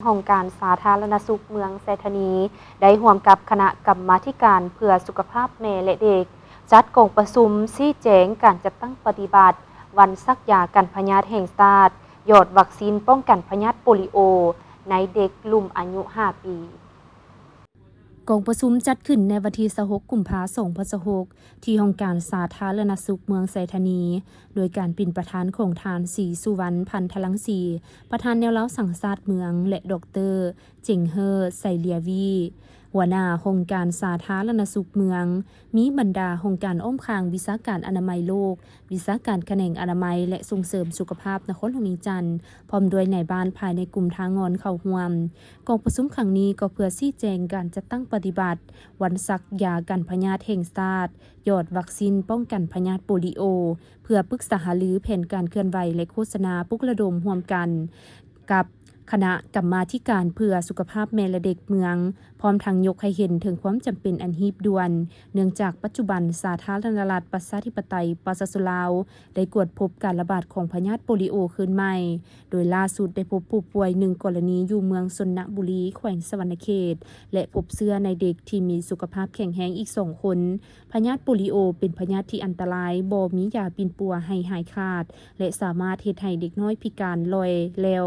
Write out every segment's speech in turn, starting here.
องค์การสาธารณสุขเมืองไซธานีได้ร่วมกับคณะกรรมาธิการเพื่อสุขภาพแม่และเด็กจัดกองประชุมชี้แจงการจัดตั้งปฏิบัติวันซักยากันพยาธิแห่งชาติหยอดวัคซีนป้องกันพยาธิโปลิโอในเด็กลุ่มอายุ 5 ปีกองประชุมจัดขึ้นในวันที่26 กุมภาพันธ์ 2026 ที่องค์การสาธารณสุขเมืองไซธานีโดยการเป็นประธานของทานศรีสุวรรณพันธลังสีประธานแนวเล้าสังศาสตร์เมืองและดร.เจิงเฮอไซเลียวีหัวหน้าองค์การสาธารณสุขเมืองมีบรรดาองค์การอ้อมข้างวิชาการอนามัยโลกวิชาการแขนงอนามัยและส่งเสริมสุขภาพนครหลวงนิจันทร์พร้อมด้วยนายบ้านภายในกลุ่มทางงอนเข้าร่วมกองประชุมครั้งนี้ก็เพื่อชี้แจงการจัดตั้งปฏิบัติวันซักยากันพยาธิแห่งชาติหยอดวัคซีนป้องกันพยาธิโปลิโอเพื่อปรึกษาหารือแผนการเคลื่อนไหวและโฆษณาปลุกระดมร่วมกันกับคณะกรรมาธิการเพื่อสุขภาพแม่และเด็กเมืองพร้อมทั้งยกให้เห็นถึงความจำเป็นอันหีบด่วนเนื่องจากปัจจุบันสาธารณรัฐประชาธิปไตยปาลาวได้กวดพบการระบาดของพยาธิโปลิโอขึ้นใหม่โดยล่าสุดได้พบผู้ป่วย1 กรณีอยู่เมืองชนบุรีแขวงสะหวรรณเขตและพบเชื้อในเด็กที่มีสุขภาพแข็งแรงอีก2 คนพยาธิโปลิโอเป็นพยาธิที่อันตรายบ่มียาปินปัวให้หายขาดและสามารถเฮ็ดให้เด็กน้อยพิการลอยแล้ว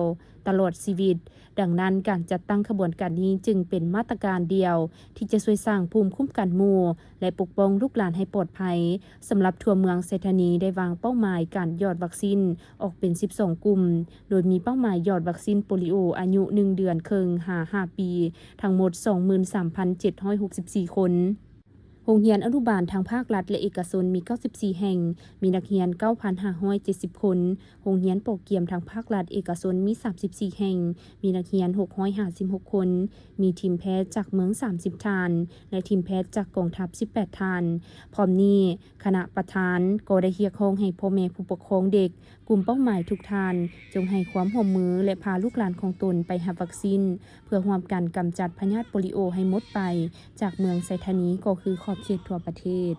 ตลอดชีวิตดังนั้นการจัดตั้งขบวนการนี้จึงเป็นมาตรการเดียวที่จะช่วยสร้างภูมิคุ้มกันหมู่และปกป้องลูกหลานให้ปลอดภัยสำหรับทั่วเมืองไซธานีได้วางเป้าหมายการหยอดวัคซีนออกเป็น12 กลุ่มโดยมีเป้าหมายหยอดวัคซีนโปลิโออายุ1 เดือนครึ่ง5 ปีทั้งหมด 23,764 คนโรงเรียนอนุบาลทางภาครัฐและเอกชนมี94แห่งมีนักเรียน 9,570 คนโรงเรียนโปรเกียมทางภาครัฐเอกชนมี34แห่งมีนักเรียน656คนมีทีมแพทย์จากเมือง30ท่านและทีมแพทย์จากกองทัพ18ท่านพร้อมนี้คณะประธานก็ได้เรียกร้องให้พ่อแม่ผู้ปกครองเด็กกลุ่มเป้าหมายทุกท่านจงให้ความร่วมมือและพาลูกหลานของตนไปรับวัคซีนเพื่อร่วมกันกำจัดพยาธิโปลิโอให้หมดไปจากเมืองไซธานีก็คือขอบเขตทั่วประเทศ